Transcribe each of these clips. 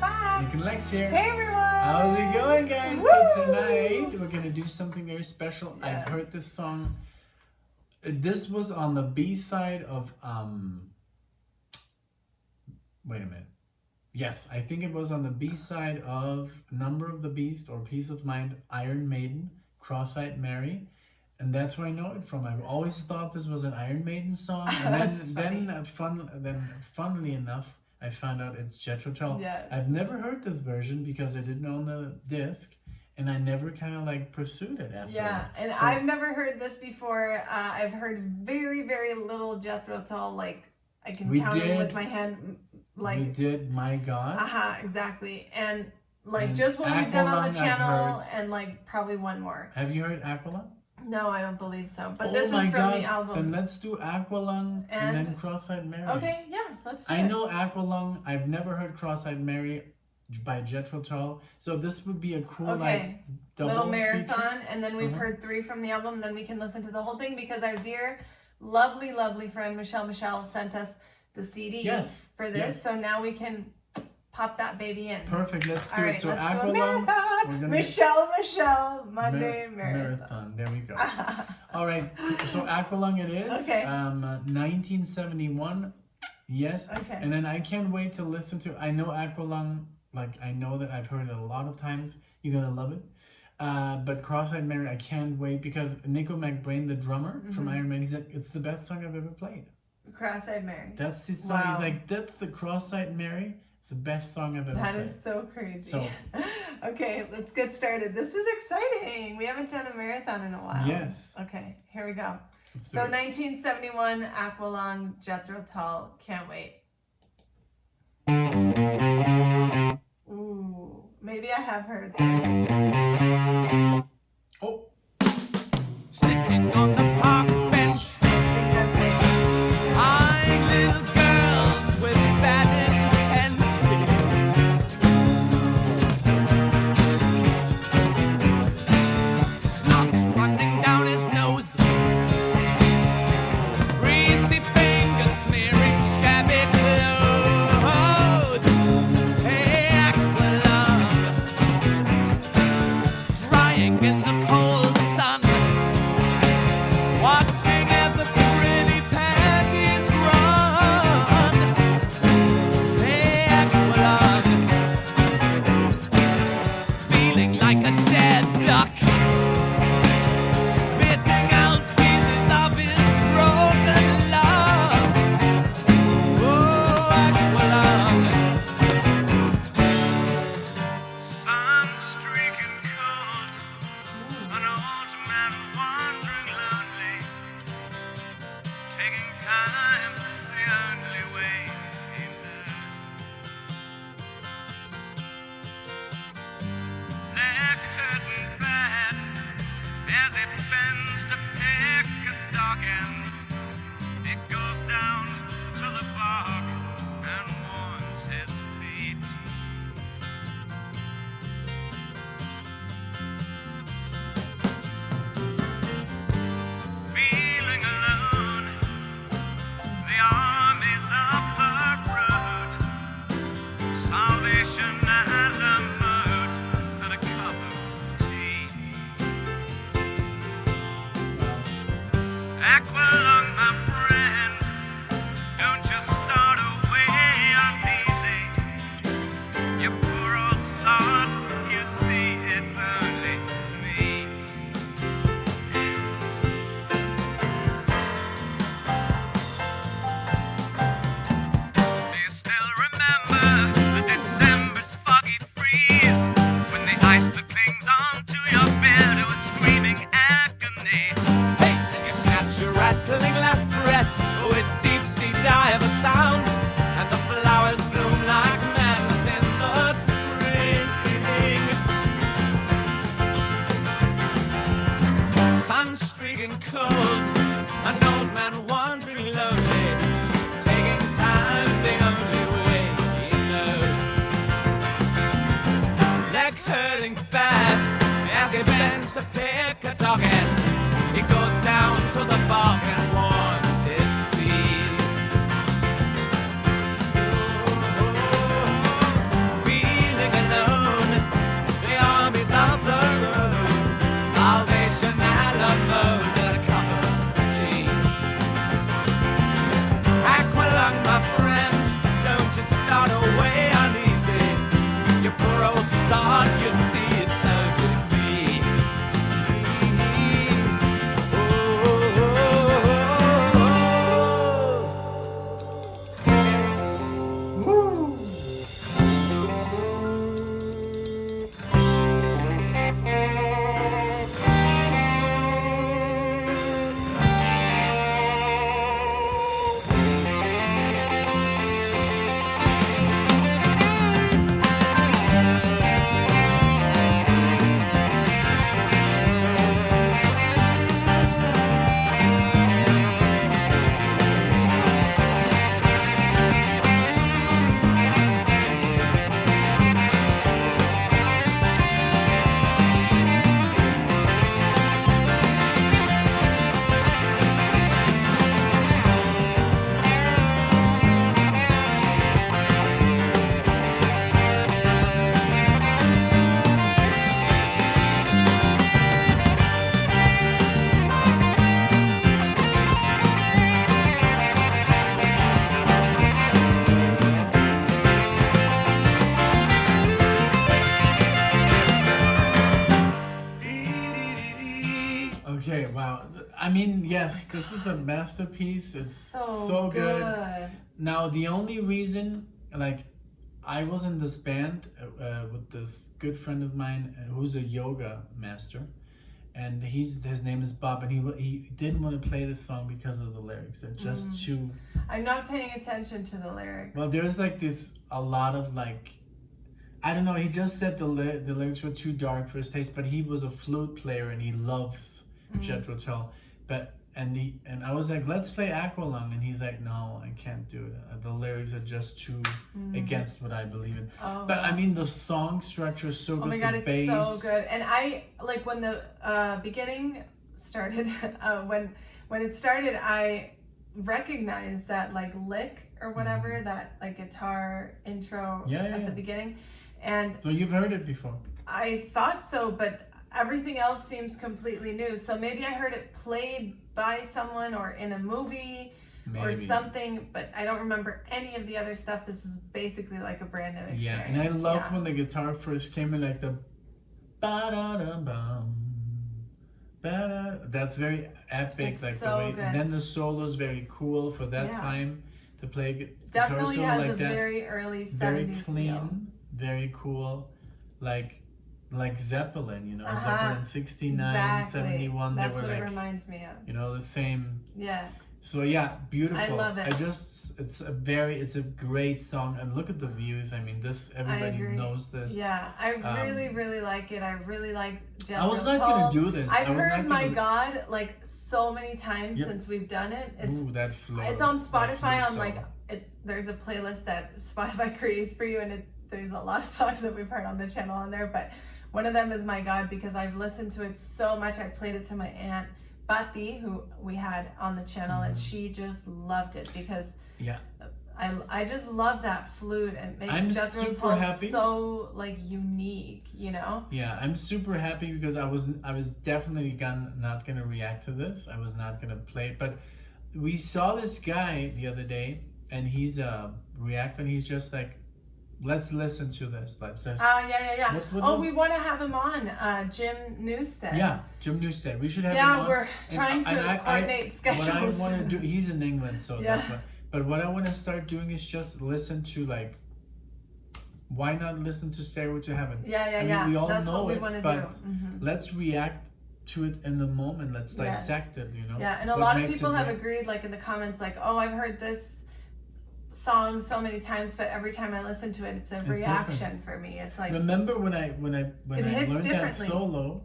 back. Nick and Lex here. Hey everyone. How's it going, guys? Woo! So tonight we're gonna do something very special. Yes. I've heard this song. This was on the B side of Wait a minute. Yes, I think it was on the B side of Number of the Beast or Peace of Mind, Iron Maiden, Cross-Eyed Mary. And that's where I know it from. I've always thought this was an Iron Maiden song, and then funnily enough, I found out it's Jethro Tull. Yes. I've never heard this version because I didn't own the disc, and I never kind of like pursued it after. Yeah, and So- I've never heard this before. I've heard very, very little Jethro Tull. Like I can count it with my hand. Like we did My God. Exactly. And like And just what we've done on Aqualung the I've channel, heard. and like probably one more. Have you heard Aqualung? No, I don't believe so. But Oh this my is from God. the album. Then let's do Aqualung and then And- Cross-Eyed Mary. Okay, yeah, let's do I it. know Aqualung. I've never heard Cross-Eyed Mary by Jethro Tull. So this would be a cool like double little marathon, feature. and then we've heard 3 from the album. Then we can listen to the whole thing because our dear, lovely friend Michelle sent us the CD Yes, for this. yes. So now we can pop that baby in. Perfect. Let's do All it. right, So let's do a Aqualung. marathon. we're gonna- Michelle, Monday marathon. There we go. All right. So Aqualung it is. Okay. 1971. Yes. Okay. And then I can't wait to listen to. I know Aqualung. Like I know that I've heard it a lot of times. You're gonna love it. But Cross-Eyed Mary, I can't wait because Nico McBrain, the drummer from Iron Maiden, he said it's the best song I've ever played. Cross-Eyed Mary. That's his song. Wow. He's like, that's the Cross-Eyed Mary. It's the best song I've ever That played. is so crazy. So- Okay, let's get started. This is exciting. We haven't done a marathon in a while. Yes. Okay, here we go. Let's do So it. 1971, Aqualung, Jethro Tull. Can't wait. Ooh, maybe I have heard this. Oh, Sitting on the park bench, I think I've heard this. eyeing little girls with bad intent. Snot running down his nose, greasy fingers smearing shabby clothes. Hey, Aqualung, drying in the cold sun, watching as the pretty panties run. Hey, Aqualung, feeling like a dead duck, spitting out pieces of his broken love. Oh, Aqualung, sun streaking cold, an old man wandering lonely, taking time the only way he knows. Their curtain bed as it bends to pick a dog end. It goes down to the bark and warms his feet. Feeling alone, the armies of the Yes, this is a masterpiece. It's So, so good. good. Now, the only reason, like, I was in this band with this good friend of mine who's a yoga master, and his name is Bob, and he didn't want to play this song because of the lyrics. They're just too. I'm not paying attention to the lyrics. Well, there's like a lot of like, I don't know. He just said the lyrics were too dark for his taste, but he was a flute player and he loves Jethro Tull. But and I was like, let's play Aqualung, and he's like, no, I can't do it. The lyrics are just too against what I believe in. Oh, but I mean, the song structure is so good. oh my god, the it's bass. so good. And I like when the beginning started. When it started, I recognized that like lick or whatever, that like guitar intro at the beginning. And so you've heard it before. I thought so, but everything else seems completely new. So maybe I heard it played by someone or in a movie or something, but I don't remember any of the other stuff. This is basically like a brand new experience. Yeah, and I love when the guitar first came in, like the ba-da-da-bum, ba-da. That's very epic, It's like so the way. good. And then the solo is very cool for that time to play guitar Definitely solo has like a that. very early 70s Very clean, feel. very cool, like Zeppelin, you know, Uh-huh. Zeppelin 69, Exactly. 71, That's they were what like, it reminds me of. you know, the same. Yeah. So yeah, beautiful. I love it. It's a great song, and look at the views. I mean, everybody agree. knows this. Yeah, I really like it. I really like Jethro I was not Tull. gonna do this. I've I was heard not My gonna... God like so many times Yep. since we've done it. It's Ooh, that flow. it's on Spotify on song. like there's a playlist that Spotify creates for you, and there's a lot of songs that we've heard on the channel on there, but one of them is My God because I've listened to it so much. I played it to my aunt Bati, who we had on the channel, and she just loved it because I just love that flute, and it makes Jethro Tull so like unique, you know? Yeah, I'm super happy because I was definitely not gonna react to this. I was not gonna play it, but we saw this guy the other day, and he's reacting. He's just like, let's listen to this. Let's just, yeah. what We want to have him on, Jim Newstead. Yeah, Jim Newstead. We should have him on. Yeah, we're trying to coordinate schedules. What I want to do, he's in England, so that's why. But what I want to start doing is just listen to like, why not listen to Stairway to Heaven? Yeah. I mean, we all That's know what we it, want to but do. let's react to it in the moment. Let's dissect it, you know? Yeah, and a lot of people have agreed, like in the comments, like, oh, I've heard this song so many times, but every time I listen to it, it's a reaction different for me. It's like, remember when I learned that differently. solo,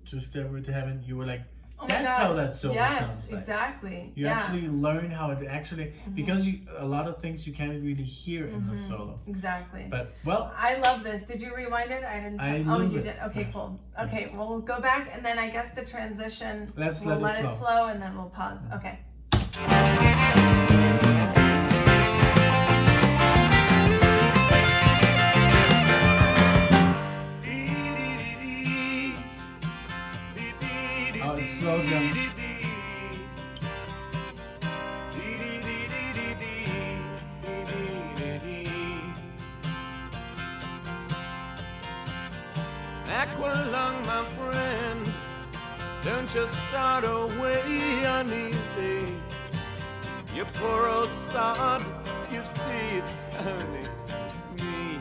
to Stairway to Heaven, you were like, oh my that's God. how that solo sounds Yes, like. exactly. You actually learn how it actually, because a lot of things you can't really hear in the solo. Exactly. But well, I love this. Did you rewind it? I didn't. I oh, love you it. did. Okay, Yes. cool. Okay, well, we'll go back, and then I guess the transition. Let's we'll let it flow, and then we'll pause. Okay. oh, it's slow down. Aqualung, my friend, don't just start away uneasy. You poor old sod, you see it's only me.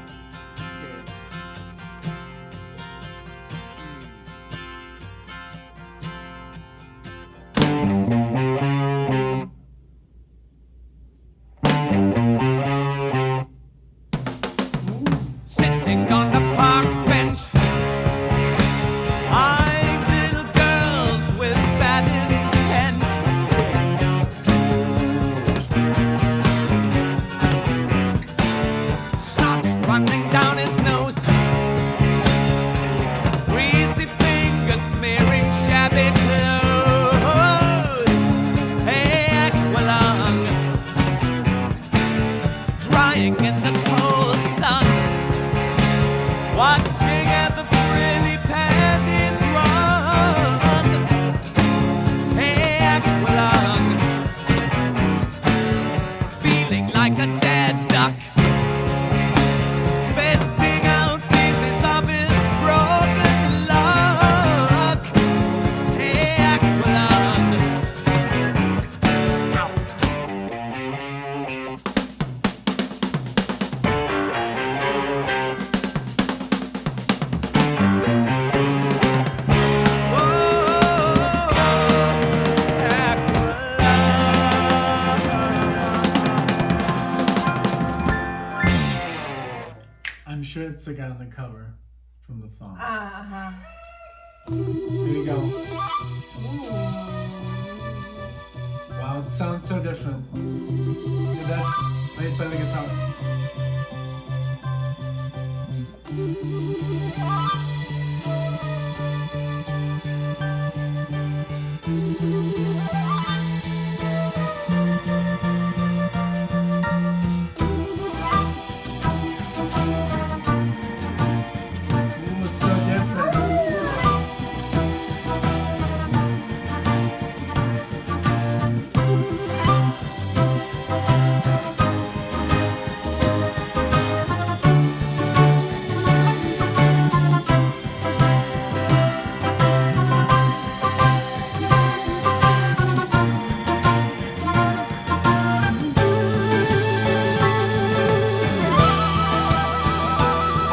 Sitting on the park bench, eyeing little girls with bad intent. it's the guy on the cover from the song. Uh-huh. Here we go. Ooh. Wow, it sounds so different. Yeah, that's played by the guitar. Ooh, it's so different.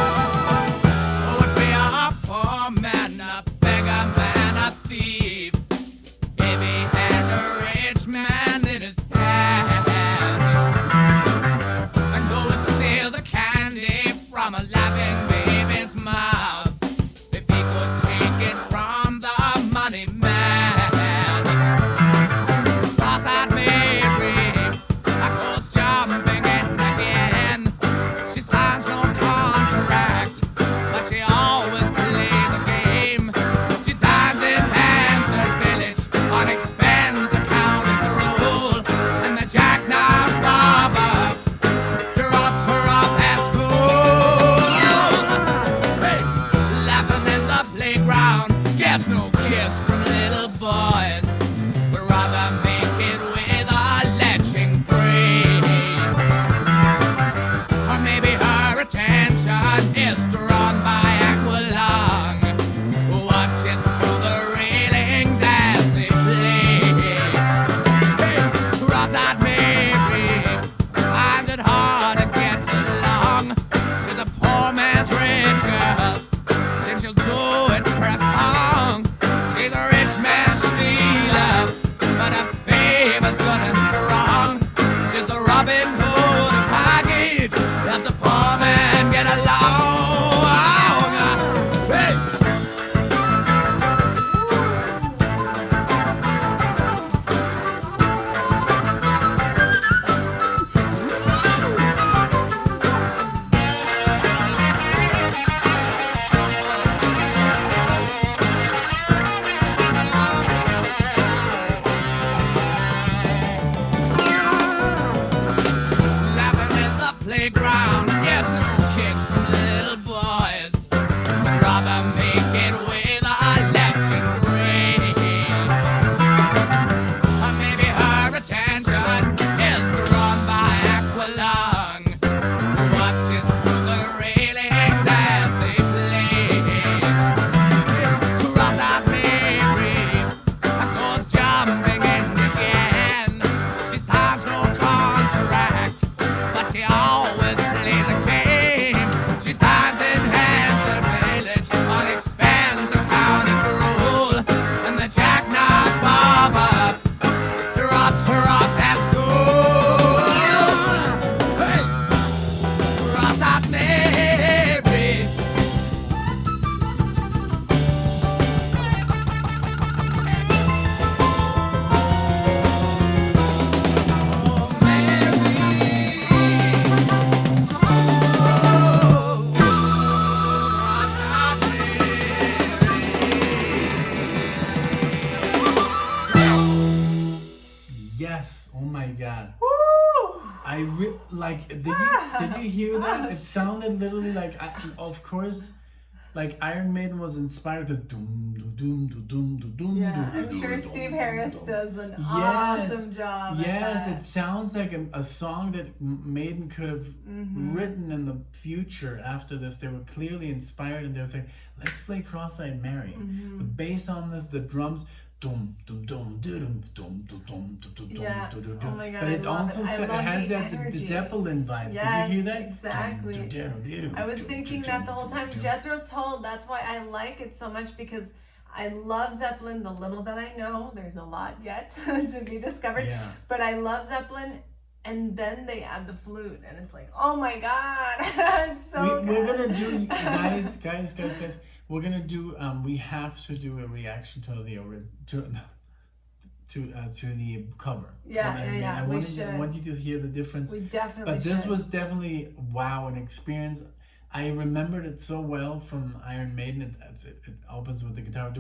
Oh, would be a poor man, a beggar man, a thief, if he had a rich man in his hand, and go and steal the candy from a laughing baby's mouth, if he could take it from the money man. Cross-eyed Mary, I goes jumping in again. She signs no contract, but she always plays the game. She dives in Hampstead Village on expense accounting the rule, and the jackknife barber drops her off at school. Hey, laughing in the playground, gets no kiss from little boys. We'd rather make it with a lynching breed. Or maybe her attention is drawn by Aqualung, who watches through the railings as they play. Hey, cross-eyed Mary finds it hard to get along. She's a poor man's rich girl, then she'll do it for a song. She's a rich man's stealer, but her favor's good and strong. She's the Robin Hood package that the poor man get along. Hey! Laughing in the playground, gets no kicks from little boys. But rather make it with a lynching grade. Or maybe her attention is drawn by Aqualung, who watches through the railings as they play. Cross-eyed Mary goes jumping in again. She signs no contract, but she always plays a game. She dives in Hampstead Village on expense accounting the rule, and the jackknife barber drops her off at school. Hey! Cross-eyed Mary. Oh, Mary. Oh, cross-eyed Mary. Yes. Oh my God. Woo! Like. Did you hear that? It sounded literally like. Of course, like Iron Maiden was inspired to doom doom doom doom doom. Yeah, doom, I'm doom, sure doom, Steve doom, Harris doom. does an Yes. awesome job. Yes, at it that. sounds like a song that Maiden could have Mm-hmm. written in the future after this. They were clearly inspired and they were saying, let's play Cross-Eyed Mary. Mm-hmm. The bass on this, the drums, dum dum dum dum dum dum dum dum Yeah. dum dum Oh dum. my God, But I it love also it. I love has the that energy. Zeppelin vibe. Yes, Did you hear that? exactly. I was thinking that the whole time. Jethro Tull, that's why I like it so much, because I love Zeppelin, the little that I know. There's a lot yet to be discovered. Yeah. But I love Zeppelin, and then they add the flute, and it's like, oh my god, it's so We're good. gonna do, guys. We're gonna do. We have to do a reaction to the to the cover. Yeah, I mean, yeah, I want you to hear the difference. We definitely But this should. was definitely wow, an experience. I remembered it so well from Iron Maiden. It opens with the guitar.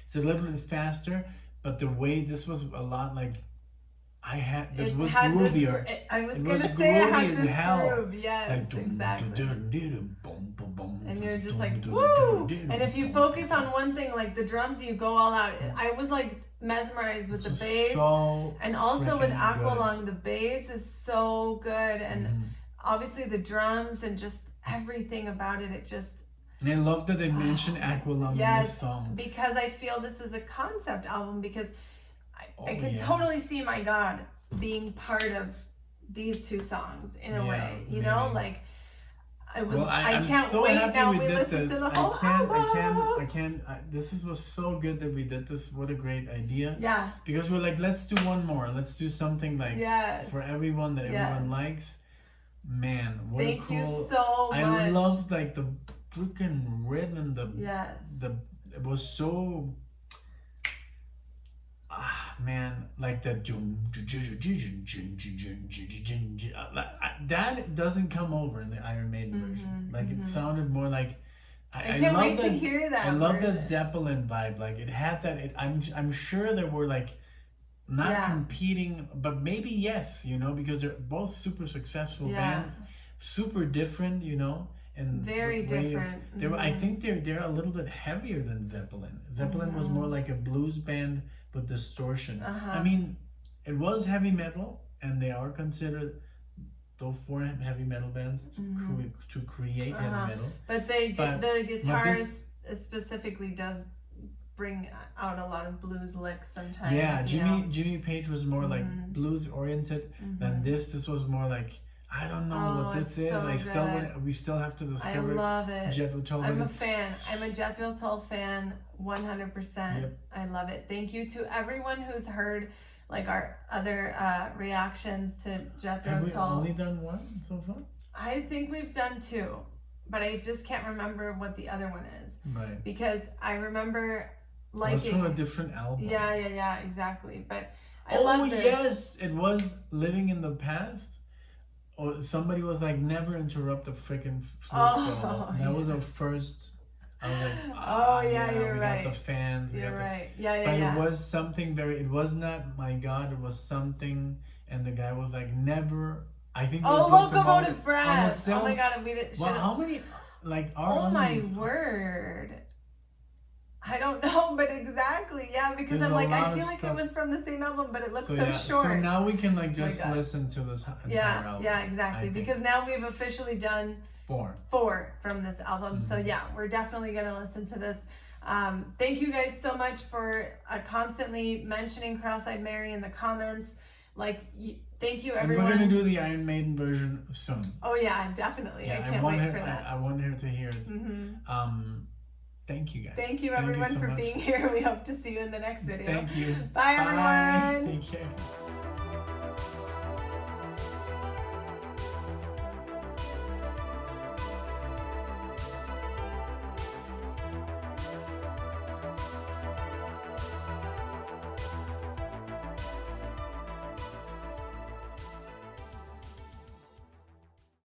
It's a little bit faster, but the way this was a lot like this was groovier. I was It gonna was say it had groovy as this hell. groove. Yes, Like exactly. and And you're just like, woo! And if you focus on one thing, like the drums, you go all out. I was like mesmerized with the bass. So And also with freaking good. Aqualung, the bass is so good. And obviously the drums and just everything about it, it just... And I love that they mentioned Aqualung in Yes, this song. because I feel this is a concept album, because I Oh, can yeah. totally see My God being part of these two songs in a way, you know, maybe. like I would. Well, I I'm can't so wait happy now. we We did listen this. to the whole This was so good that we did this. What a great idea. Yeah. Because we're like, let's do one more. Let's do something like Yes. for everyone that everyone likes. Man, what Thank a cool. you so much. I loved like the freaking rhythm. Yes. It was so. Man, like that that doesn't come over in the Iron Maiden version. Like it sounded more like I can't love wait to that, hear that I love version. that Zeppelin vibe. Like it had that. I'm sure there were like not competing, but maybe yes, you know, because they're both super successful bands, super different, you know. And very the way different. They were, I think they're a little bit heavier than Zeppelin. Zeppelin was more like a blues band with distortion. I mean, it was heavy metal, and they are considered those four heavy metal bands to create heavy metal. But they do, the guitarist this, specifically does bring out a lot of blues licks sometimes. Yeah, you know? Jimmy Page was more like blues oriented than this. This was more like, I don't know what this is. So we still have to discover. I love it. Jethro Tull. I'm a fan. I'm a Jethro Tull fan, 100%. Yep. I love it. Thank you to everyone who's heard like our other reactions to Jethro Have we Tull. only done one so far? I think we've done two, but I just can't remember what the other one is. Right. Because I remember It liking. was from a different album. Yeah, exactly. But I love this. Yes, it was Living in the Past. Or somebody was like, never interrupt a freaking flute solo. And that was our first. I was like, you're we right. got the fans. You're right. Yeah. But it was something very. It was not My God. It was something, and the guy was like, never. I think. It was Locomotive Brass. On a Oh my God, we did. Well, how many? Like, are Oh my these, word. I don't know, but exactly, yeah, because There's I'm like, a lot I feel of like stuff. it was from the same album, but it looks So so yeah, short. so now we can like just God. listen to this entire album. Yeah, exactly. I think. Because now we've officially done 4 from this album. So yeah, we're definitely gonna listen to this. Thank you guys so much for constantly mentioning Cross-Eyed Mary in the comments. Like, thank you everyone. And we're gonna do the Iron Maiden version soon. Oh yeah, definitely. Yeah, I can't wait for that. I want her to hear it. Thank you guys. Thank you everyone so for much. being here. We hope to see you in the next video. Thank you. Bye everyone. Take care.